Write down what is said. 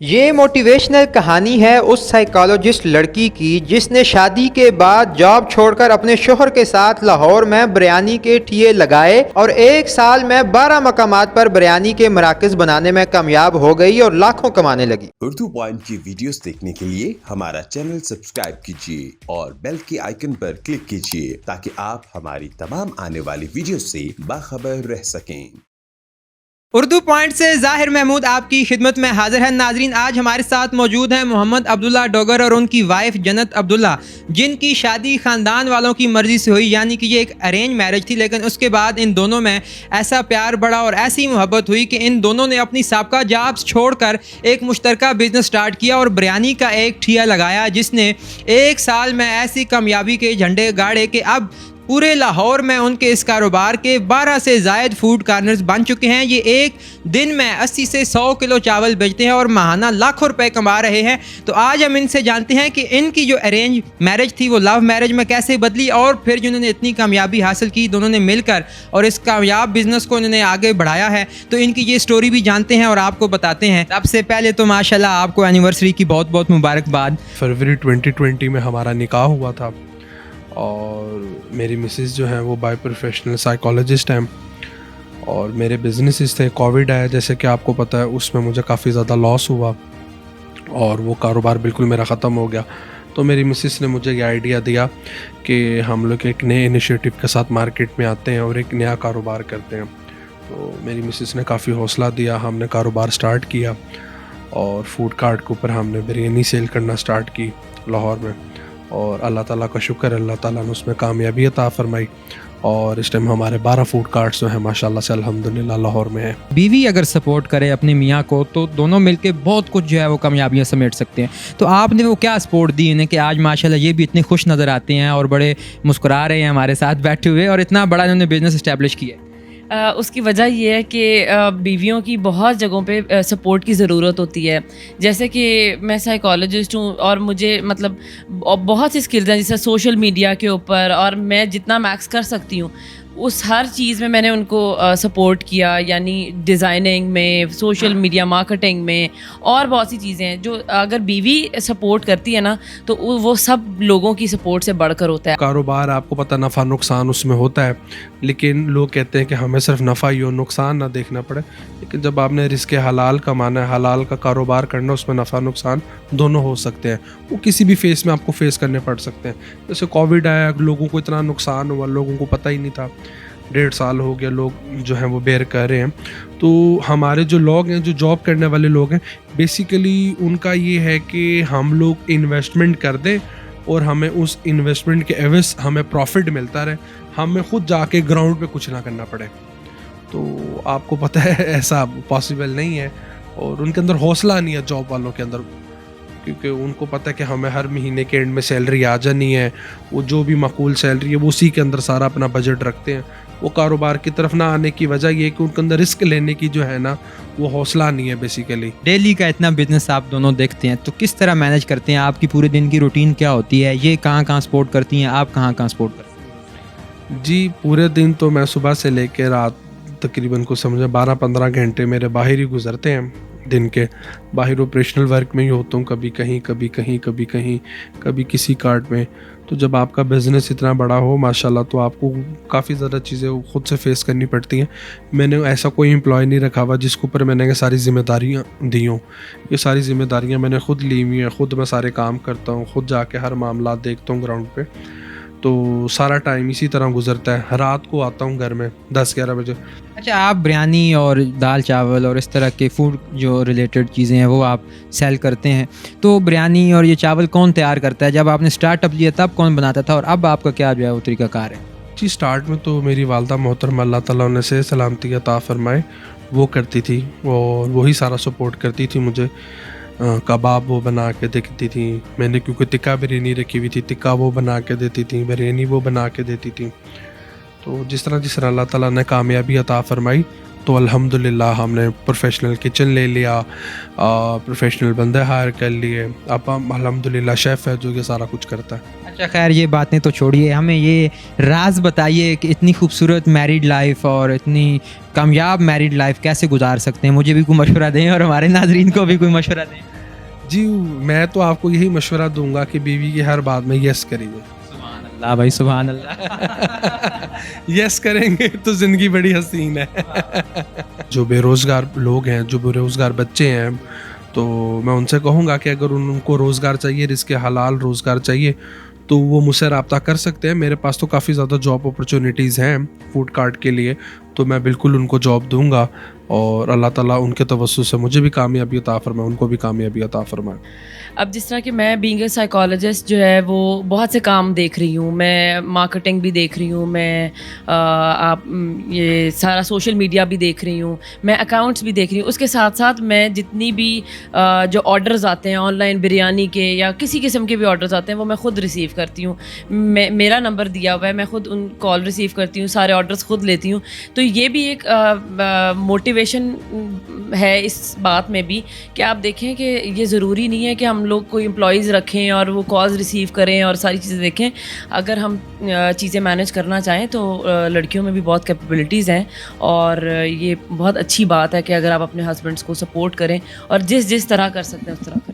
ये मोटिवेशनल कहानी है उस साइकोलॉजिस्ट लड़की की जिसने शादी के बाद जॉब छोड़कर अपने शोहर के साथ लाहौर में बिरयानी के ठिए लगाए और 1 साल में 12 मकामात पर बिरयानी के मराकज़ बनाने में कामयाब हो गई और लाखों कमाने लगी। उर्दू पॉइंट की वीडियोस देखने के लिए हमारा चैनल सब्सक्राइब कीजिए और बेल के आइकन पर क्लिक कीजिए ताकि आप हमारी तमाम आने वाली वीडियो से बाखबर रह सकें। उर्दू पॉइंट से ज़ाहिर महमूद आपकी खिदमत में हाजिर है। नाजरीन, आज हमारे साथ मौजूद हैं मोहम्मद अब्दुल्ला डोगर और उनकी वाइफ जन्नत अब्दुल्ला, जिनकी शादी ख़ानदान वालों की मर्ज़ी से हुई, यानी कि ये एक अरेंज मैरिज थी। लेकिन उसके बाद इन दोनों में ऐसा प्यार बढ़ा और ऐसी मोहब्बत हुई कि इन दोनों ने अपनी साबका जॉब्स छोड़कर एक मुश्तरका बिज़नेस स्टार्ट किया और बिरयानी का एक ठिया लगाया, जिसने 1 साल में ऐसी कामयाबी के झंडे गाड़े कि अब पूरे लाहौर में उनके इस कारोबार के 12 से ज़ायद फूड कॉर्नर्स बन चुके हैं। ये एक दिन में 80 से 100 किलो चावल बेचते हैं और माहाना लाखों रुपए कमा रहे हैं। तो आज हम इनसे जानते हैं कि इनकी जो अरेंज मैरिज थी वो लव मैरिज में कैसे बदली और फिर जिन्होंने इतनी कामयाबी हासिल की दोनों ने मिलकर और इस कामयाब बिजनेस को इन्होंने आगे बढ़ाया है। तो इनकी ये स्टोरी भी जानते हैं और आपको बताते हैं। सबसे पहले तो माशाल्लाह आपको एनिवर्सरी की बहुत बहुत मुबारकबाद। फरवरी 2020 में हमारा निकाह हुआ था और मेरी मिसेस जो हैं वो बाय प्रोफेशनल साइकोलॉजिस्ट हैं और मेरे बिजनेसेस थे। कोविड आया जैसे कि आपको पता है, उसमें मुझे काफ़ी ज़्यादा लॉस हुआ और वो कारोबार बिल्कुल मेरा ख़त्म हो गया। तो मेरी मिसेस ने मुझे ये आइडिया दिया कि हम लोग एक नए इनिशिएटिव के साथ मार्केट में आते हैं और एक नया कारोबार करते हैं। तो मेरी मिसेस ने काफ़ी हौसला दिया, हमने कारोबार स्टार्ट किया और फूड कार्ट के ऊपर हमने बिरयानी सेल करना स्टार्ट की लाहौर में और अल्लाह ताला का शुक्र, अल्लाह ताला ने उसमें कामयाबी अता फरमाई और इस टाइम हमारे 12 फूड कार्ट्स जो हैं माशाल्लाह से अल्हम्दुलिल्लाह लाहौर में है। बीवी अगर सपोर्ट करे अपने मियाँ को तो दोनों मिलके बहुत कुछ जो है वो कामयाबियाँ समेट सकते हैं। तो आपने वो क्या सपोर्ट दी इन्हें कि आज माशाल्लाह ये भी इतने खुश नज़र आते हैं और बड़े मुस्कुरा रहे हैं हमारे साथ बैठे हुए और इतना बड़ा इन्होंने बिजनेस इस्टेब्लिश किया है? उसकी वजह ये है कि बीवियों की बहुत जगहों पे सपोर्ट की ज़रूरत होती है। जैसे कि मैं साइकोलॉजिस्ट हूँ और मुझे मतलब बहुत सी स्किल्स हैं जैसे सोशल मीडिया के ऊपर, और मैं जितना मैक्स कर सकती हूँ उस हर चीज़ में मैंने उनको सपोर्ट किया, यानी डिज़ाइनिंग में, सोशल मीडिया मार्केटिंग में और बहुत सी चीज़ें हैं जो अगर बीवी सपोर्ट करती है ना तो वो सब लोगों की सपोर्ट से बढ़कर होता है। कारोबार आपको पता नफ़ा नुकसान उसमें होता है, लेकिन लोग कहते हैं कि हमें सिर्फ नफ़ा ही हो, नुकसान ना देखना पड़े। लेकिन जब आपने रिस्क हलाल कमाना है, हलाल का कारोबार करना, उसमें नफ़ा नुकसान दोनों हो सकते हैं। वो किसी भी फेस में आपको फेस करने पड़ सकते हैं। जैसे कोविड आया, लोगों को इतना नुकसान हुआ, लोगों को पता ही नहीं था। 1.5 साल हो गया लोग जो हैं वो बेयर कर रहे हैं। तो हमारे जो लोग हैं, जो जॉब करने वाले लोग हैं, बेसिकली उनका ये है कि हम लोग इन्वेस्टमेंट कर दें और हमें उस इन्वेस्टमेंट के एवज हमें प्रॉफिट मिलता रहे, हमें ख़ुद जाके ग्राउंड पे कुछ ना करना पड़े। तो आपको पता है ऐसा पॉसिबल नहीं है और उनके अंदर हौसला नहीं है जॉब वालों के अंदर, क्योंकि उनको पता है कि हमें हर महीने के एंड में सैलरी आ जानी है। वो जो भी माकूल सैलरी है वो उसी के अंदर सारा अपना बजट रखते हैं। वो कारोबार की तरफ ना आने की वजह ये है कि उनके अंदर रिस्क लेने की जो है ना वो हौसला नहीं है बेसिकली। डेली का इतना बिजनेस आप दोनों देखते हैं तो किस तरह मैनेज करते हैं? आपकी पूरे दिन की रूटीन क्या होती है? ये कहाँ कहाँ सपोर्ट करती हैं, आप कहाँ कहाँ सपोर्ट करते हैं? जी, पूरे दिन तो मैं सुबह से लेकर रात तकरीबन को समझे 12-15 घंटे मेरे बाहर ही गुजरते हैं। दिन के बाहर ऑपरेशनल वर्क में ही होता हूँ, कभी कहीं कभी कहीं कभी कहीं कभी किसी कार्ड में। तो जब आपका बिज़नेस इतना बड़ा हो माशाल्लाह तो आपको काफ़ी ज़्यादा चीज़ें खुद से फेस करनी पड़ती हैं। मैंने ऐसा कोई एम्प्लॉय नहीं रखा हुआ जिसके ऊपर मैंने ये सारी जिम्मेदारियाँ दी हों। ये सारी जिम्मेदारियाँ मैंने खुद ली हुई हैं, खुद मैं सारे काम करता हूँ, खुद जाके हर मामला देखता हूँ ग्राउंड पे। तो सारा टाइम इसी तरह गुजरता है। रात को आता हूँ घर में 10-11 बजे। अच्छा, आप बिरयानी और दाल चावल और इस तरह के फूड जो रिलेटेड चीज़ें हैं वो आप सेल करते हैं। तो बिरयानी और ये चावल कौन तैयार करता है? जब आपने स्टार्टअप लिया तब कौन बनाता था और अब आपका क्या जो है वो तरीक़ाकार है? जी, स्टार्ट में तो मेरी वालदा मोहतरमा अल्लाह ताला उन्हें से सलामती अता फरमाए वो करती थी और वही सारा सपोर्ट करती थी मुझे। कबाब वो बना के देती थी मैंने, क्योंकि टिक्का बिरयानी रखी हुई थी, टिक्का वो बना के देती थी, बिरयानी वो बना के देती थी। तो जिस तरह अल्लाह ताला ने कामयाबी अता फरमाई तो अल्हम्दुलिल्लाह हमने प्रोफेशनल किचन ले लिया, प्रोफेशनल बंदे हायर कर लिए। अब हम अल्हम्दुलिल्लाह शेफ़ है जो ये सारा कुछ करता है। अच्छा, खैर ये बातें तो छोड़िए, हमें ये राज बताइए कि इतनी खूबसूरत मैरिड लाइफ और इतनी कामयाब मैरिड लाइफ कैसे गुजार सकते हैं? मुझे भी कोई मशवरा दें और हमारे नाजरीन को भी कोई मशवरा दें। जी, मैं तो आपको यही मशवरा दूंगा कि बीवी की हर बात में यस करिए। सुभान अल्लाह भाई, सुभान अल्लाह। यस करेंगे तो ज़िंदगी बड़ी हसीन है। जो बेरोज़गार लोग हैं, जो बेरोज़गार बच्चे हैं, तो मैं उनसे कहूँगा कि अगर उनको रोज़गार चाहिए, रिज़्क़ हलाल रोज़गार चाहिए, तो वो मुझसे रब्ता कर सकते हैं। मेरे पास तो काफ़ी ज़्यादा जॉब अपॉर्चुनिटीज़ हैं फूड कार्ट के लिए, तो मैं बिल्कुल उनको जॉब दूँगा और अल्लाह ताला उनके तवस्सुल से मुझे भी कामयाबी अता फ़रमाए, उनको भी कामयाबी अता फ़रमाए। अब जिस तरह कि मैं बीइंग ए साइकोलॉजिस्ट जो है वो बहुत से काम देख रही हूँ, मैं मार्केटिंग भी देख रही हूँ, मैं ये सारा सोशल मीडिया भी देख रही हूँ, मैं अकाउंट्स भी देख रही हूँ। उसके साथ साथ मैं जितनी भी जो ऑर्डर्स आते हैं ऑनलाइन बिरयानी के या किसी किस्म के भी ऑर्डर्स आते हैं वो मैं ख़ुद रिसीव करती हूँ। मेरा नंबर दिया हुआ है, मैं ख़ुद उन कॉल रिसीव करती हूँ, सारे ऑर्डर्स ख़ुद लेती हूँ। तो ये भी एक मोटिवेशन है इस बात में भी कि आप देखें कि ये ज़रूरी नहीं है कि हम लोग कोई एम्प्लॉयज़ रखें और वो कॉल्स रिसीव करें और सारी चीज़ें देखें। अगर हम चीज़ें मैनेज करना चाहें तो लड़कियों में भी बहुत कैपेबिलिटीज़ हैं और ये बहुत अच्छी बात है कि अगर आप अपने हस्बैंड्स को सपोर्ट करें और जिस तरह कर सकते हैं उस तरह करें।